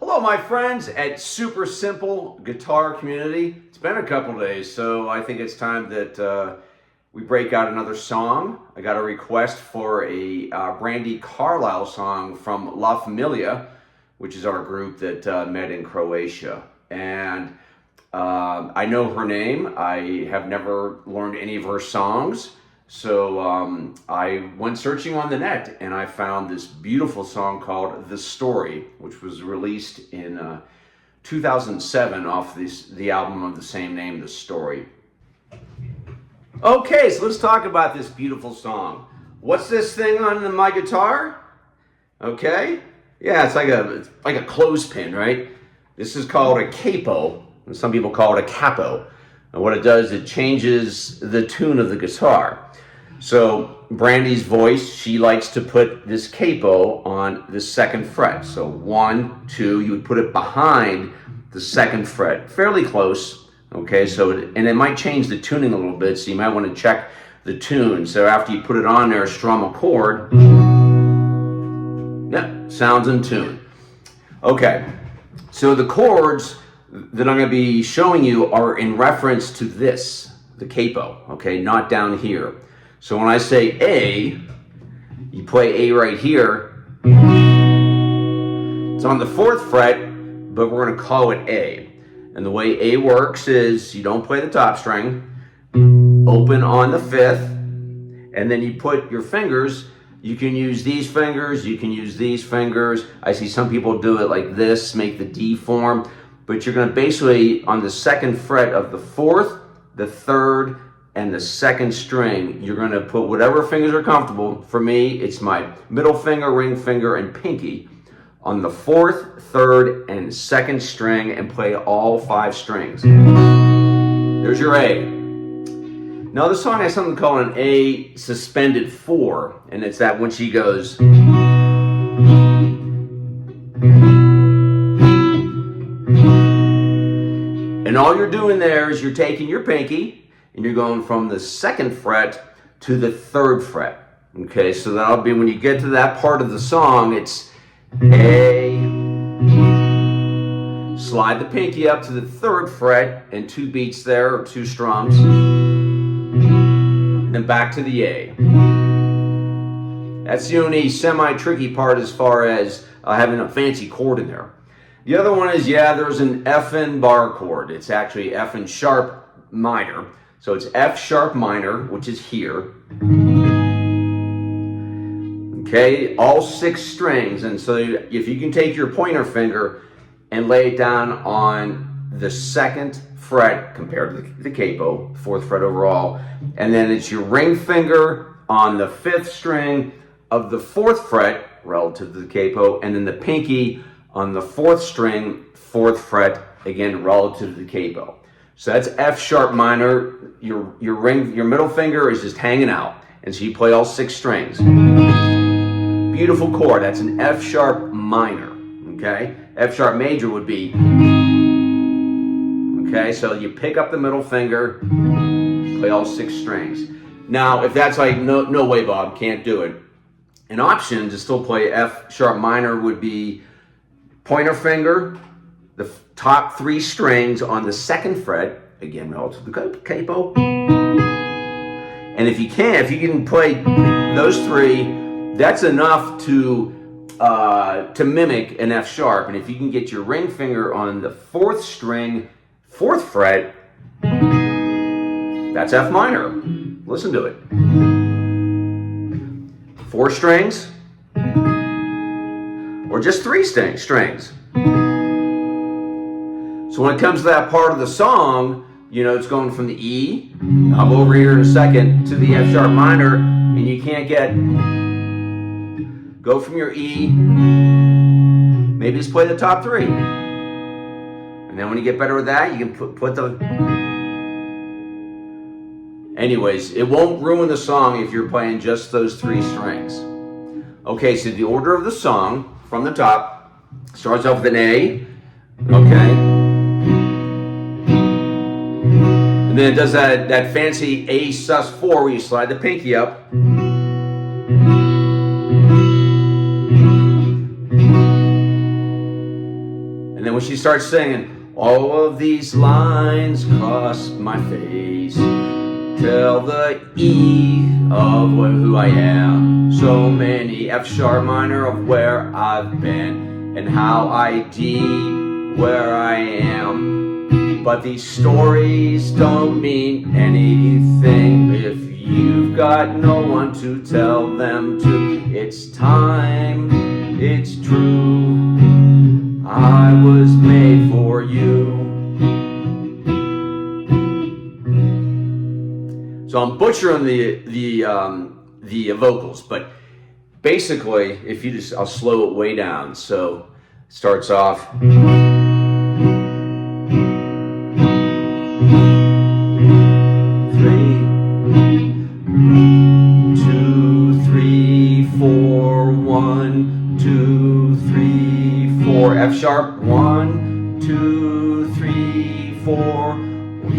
Hello, my friends at Super Simple Guitar Community. It's been a couple days, so I think it's time that we break out another song. I got a request for a Brandi Carlile song from La Familia, which is our group that met in Croatia. And I know her name. I have never learned any of her songs. So I went searching on the net and I found this beautiful song called The Story, which was released in 2007 off the album of the same name, The Story. Okay, so let's talk about this beautiful song. What's this thing on my guitar? Okay, yeah, it's like a clothespin, right? This is called a capo, and some people call it a capo. And what it does, it changes the tune of the guitar. So Brandi's voice, she likes to put this capo on the second fret. So 1, 2, you would put it behind the second fret, fairly close. Okay, and it might change the tuning a little bit, so you might want to check the tune. So after you put it on there, strum a chord. Yep, sounds in tune. Okay, so the chords that I'm going to be showing you are in reference to this, the capo, okay, not down here. So when I say A, you play A right here. It's on the 4th fret, but we're going to call it A. And the way A works is you don't play the top string, open on the 5th, and then you put your fingers. You can use these fingers, you can use these fingers. I see some people do it like this, make the D form. But you're going to basically, on the 2nd fret of the 4th, the 3rd, and the 2nd string, you're going to put whatever fingers are comfortable. For me, it's my middle finger, ring finger, and pinky on the 4th, 3rd, and 2nd string and play all 5 strings. There's your A. Now this song has something called an A suspended 4, and it's that when she goes... And all you're doing there is you're taking your pinky and you're going from the 2nd fret to the 3rd fret. Okay, so that'll be when you get to that part of the song, it's A, slide the pinky up to the 3rd fret and 2 beats there, or 2 strums, and then back to the A. That's the only semi-tricky part as far as having a fancy chord in there. The other one is, there's an F and bar chord. It's actually F and sharp minor. So it's F sharp minor, which is here. Okay, all 6 strings. And so if you can take your pointer finger and lay it down on the 2nd fret compared to the capo, 4th fret overall, and then it's your ring finger on the 5th string of the 4th fret relative to the capo, and then the pinky on the 4th string, 4th fret, again, relative to the capo. So that's F sharp minor. Your middle finger is just hanging out. And so you play all 6 strings. Beautiful chord. That's an F sharp minor. Okay? F sharp major would be. Okay, so you pick up the middle finger, play all 6 strings. Now, if that's like, no way, Bob, can't do it. An option to still play F sharp minor would be pointer finger, the top 3 strings on the 2nd fret, again relative to the capo. And if you can play those 3, that's enough to mimic an F sharp. And if you can get your ring finger on the 4th string, 4th fret, that's F minor. Listen to it. 4 strings. Or just 3 strings. So when it comes to that part of the song, it's going from the E, I'll go over here in a second, to the F sharp minor, and you can't go from your E, maybe just play the top 3. And then when you get better with that, you can put the... Anyways, it won't ruin the song if you're playing just those 3 strings. Okay, so the order of the song, from the top, starts off with an A, okay? And then it does that fancy A sus4 where you slide the pinky up. starts singing, all of these lines cross my face, tell the E of who I am, so many F sharp minor of where I've been, and how I D where I am. But these stories don't mean anything if you've got no one to tell them to. It's time, it's true, I was made for you. So I'm butchering the vocals, but basically, if you just, I'll slow it way down. So it starts off. 1, 2, 3, 4. F sharp. 1, 2, 3, 4.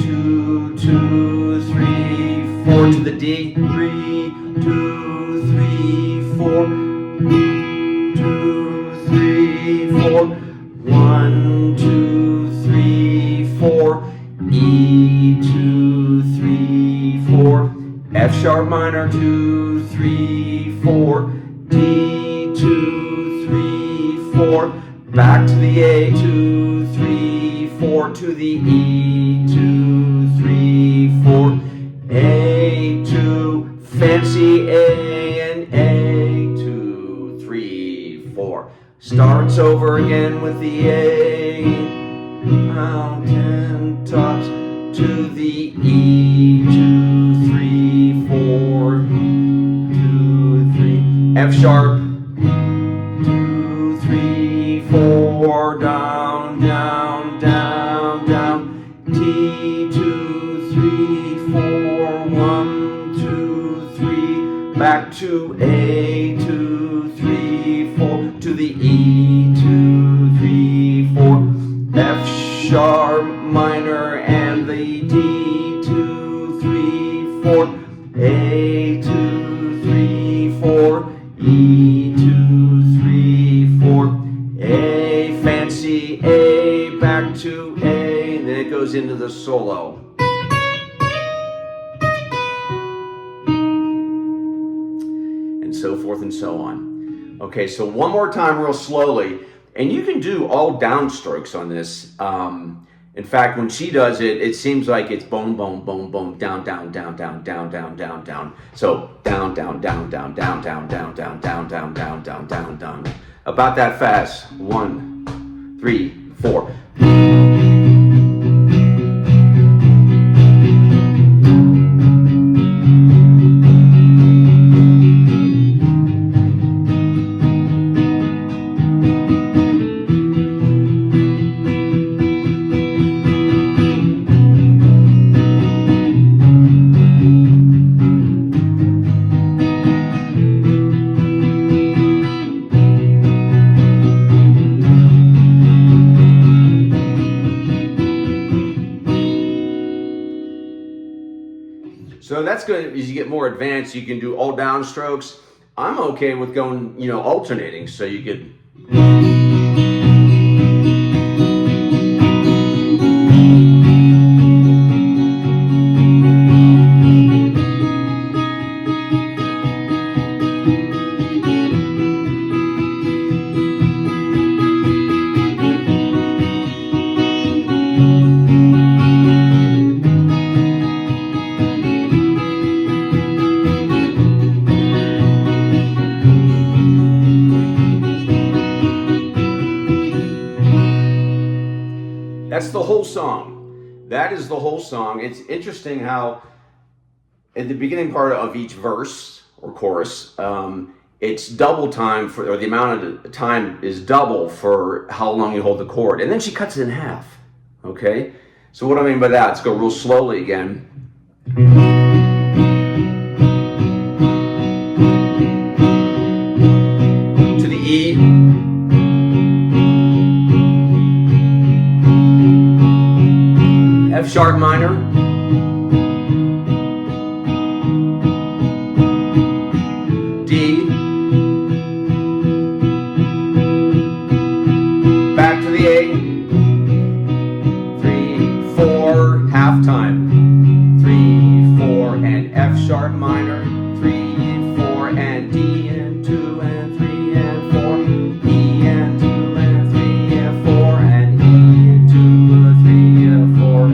2, 2, 3, 4 to the D. 3, 2, 3, 4. 2, 3, 4. 1, 2, 3, 4. E, 2, 3, 4. F sharp minor. 2, 3, 4. D, 2, 3, 4. Back to the A. 2, 3, 4 to the E. 2, 3, 4. A, 2. Fancy A and A. 2, 3, 4. Starts over again with the A. Mountain tops to the E. 2, 3, 4. 2, 3. F sharp. 2, 3, 4. Down, down, down, down. T, 2, 3, 4. 1, 2, 3. Back to A. 2, 3, 4 to the E. 2, 3, 4. F sharp minor and the D. 2, 3, 4. A, 2, 3, 4. E, 2, 3, 4. A, fancy A, back to A, and then it goes into the solo. And so forth and so on. Okay, so one more time real slowly, and you can do all downstrokes on this. In fact, when she does it, it seems like it's boom, boom, boom, boom, down, down, down, down, down, down, down, down. So down, down, down, down, down, down, down, down, down, down, down, down, down, down. About that fast. 1, 3, 4. So that's good. As you get more advanced, you can do all downstrokes. I'm okay with going, alternating. So you could. That's the whole song. That is the whole song. It's interesting how at the beginning part of each verse or chorus, it's double time or the amount of time is double for how long you hold the chord. And then she cuts it in half. Okay? So what do I mean by that? Let's go real slowly again. To the E. F sharp minor. D. Back to the A. half time. 3, 4, and F sharp minor. 3, 4, and D, and 2, and 3, and 4. E, and 2, and 3, and 4, and E, and 2, and 3, and 4,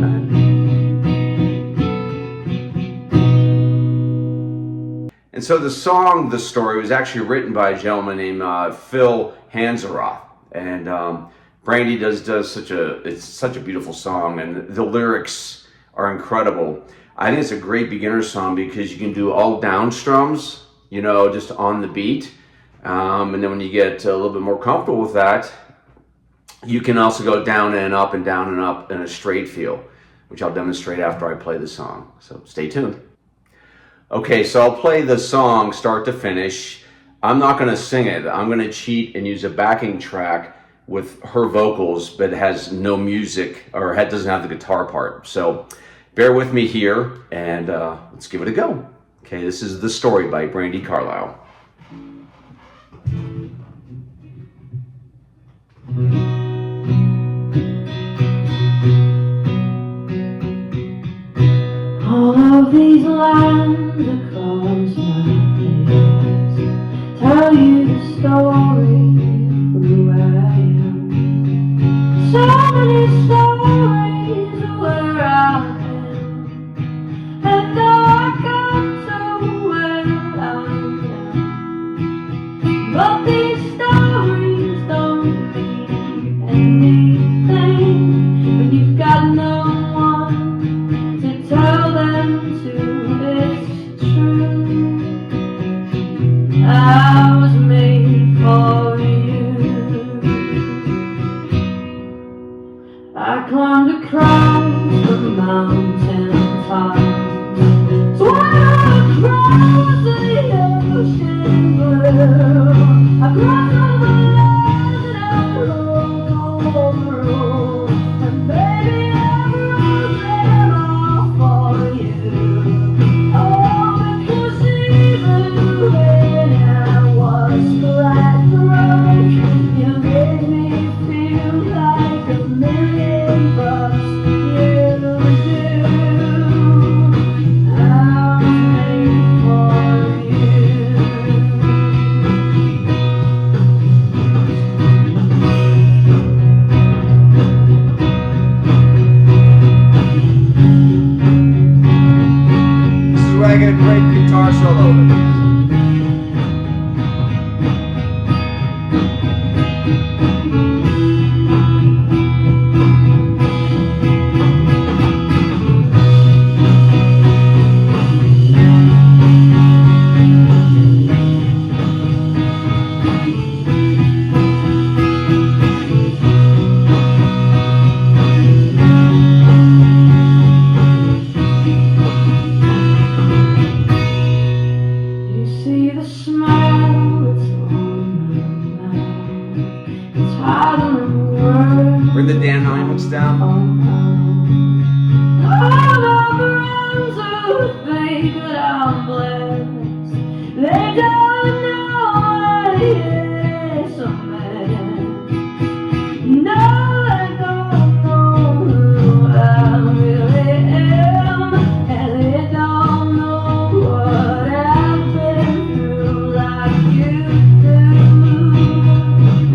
and so the song, The Story, was actually written by a gentleman named Phil Hanseroth. And Brandi does it's such a beautiful song, and the lyrics are incredible. I think it's a great beginner song because you can do all down strums, you know, just on the beat. And then when you get a little bit more comfortable with that, you can also go down and up and down and up in a straight feel, which I'll demonstrate after I play the song. So stay tuned. Okay, so I'll play the song start to finish. I'm not going to sing it. I'm going to cheat and use a backing track with her vocals, but it has no music, or it doesn't have the guitar part. So bear with me here, and let's give it a go. Okay, this is The Story by Brandi Carlile. All of these lines across my face tell you the story of who I am. So many stories of where I've been, and now I got to where I am. But these stories don't mean anything when you've got no one to tell them to. It's true, I was made for you. I climbed across the mountain tops, swam across the ocean blue. I crossed all the lands and I rode all the roads, and baby I rode them all for you. Oh, because even when I was flat broke, you made me feel like $1 million bucks. You do. I was made for you. This is where I get a great guitar solo. You see the smile that's on my mouth. It's hard on the words. Bring the Dan Hymens down. All my friends who think that I'm blessed, they don't know what is a man. No, they don't know who I really am, and they don't know what I've been through like you do.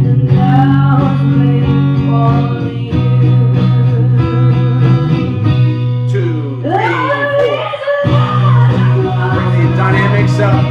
And now it's made for you. 2, 3, 4. Bring the dynamics up.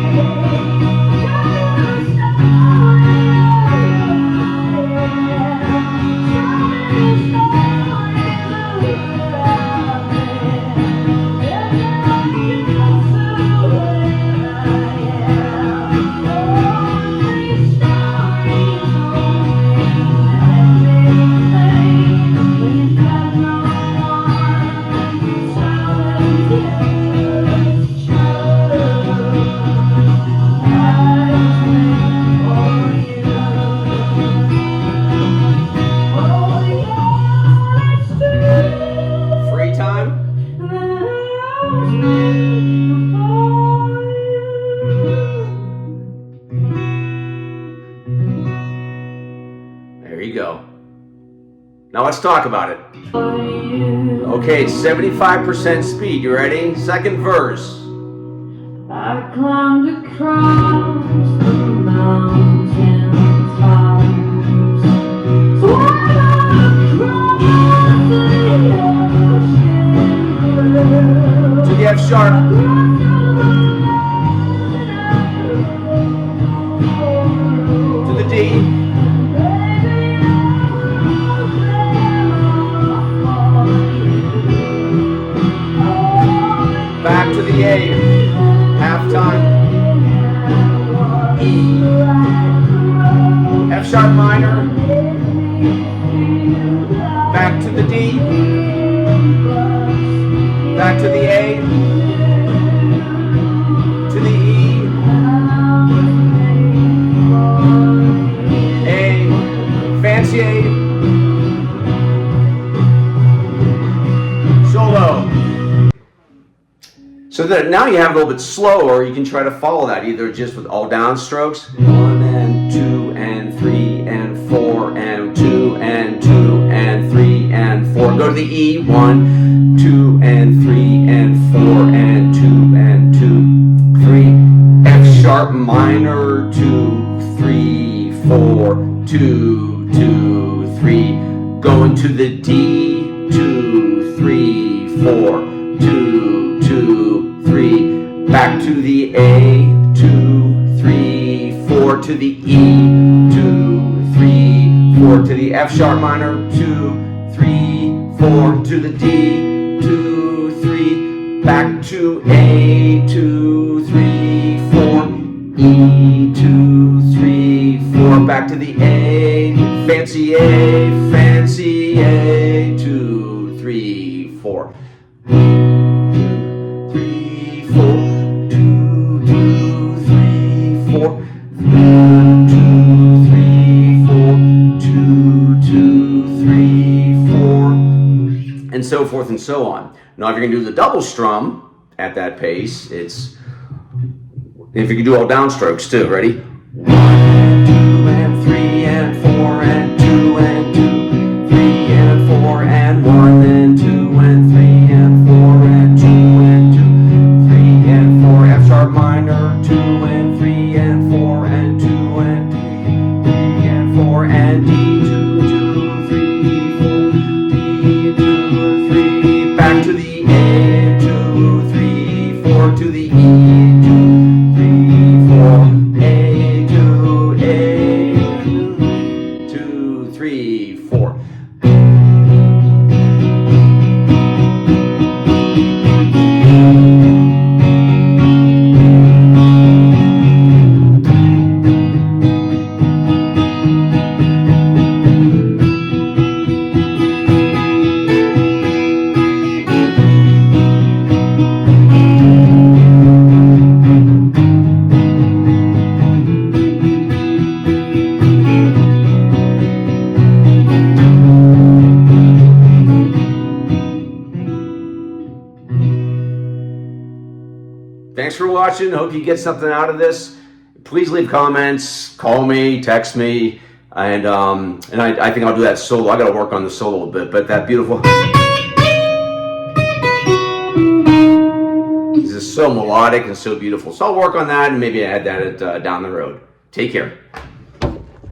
Free time. There you go. Now let's talk about it. Okay, 75% speed. You ready? Second verse. I climbed across the mountain tops, swam across the ocean, To the F sharp. To the D. Back to the A. Half time. E. F sharp minor. Back to the D. Back to the A. To the E. A. Fancy A. Solo. So that now you have a little bit slower, you can try to follow that either just with all down strokes. 1 and 2 and 3 and 4 and 2 and 2 and 3 and 4. Go to the E. 1, 2 and 3 and 4 and 2 and 2, 3. F sharp minor. 2, 3, 4. 2, 2, 3. Going to the D. 2, 3, 4. 2, 2, 3. Back to the A. 2, 3, 4. To the E. 2, 3, 4. To the F sharp minor. 2, 3, 4. To the D. 2, 3. Back to A. 2, 3, 4. E. 2, 3, 4. Back to the A. Fancy A. Fancy A. 2, 3, 4. 2, 3, 4. 2, 2, 3, 4. 2, 3, 4. 2, 2, 3, 4. And so forth and so on. Now, if you're going to do the double strum at that pace, it's, if you can do all downstrokes too, ready? 1 and 2 and 3 and 4 and 2 and 2, 3 and 4 and 1 and 2 and 3 and 4 and 2 and 2, 3 and 4, F sharp minor, 2 and 3 and 4 and 2 and 3, 3 and 4 and D, 2, 2, 3, 4, D, 2, 3, back to the A, 2, 3, 4, to the E, 2, 3, 4, A, 2, 3, 4. Thanks for watching. Hope you get something out of this. Please leave comments, call me, text me, and I think I'll do that solo. I got to work on the solo a bit, but that beautiful. This is so melodic and so beautiful. So I'll work on that and maybe add that down the road. Take care.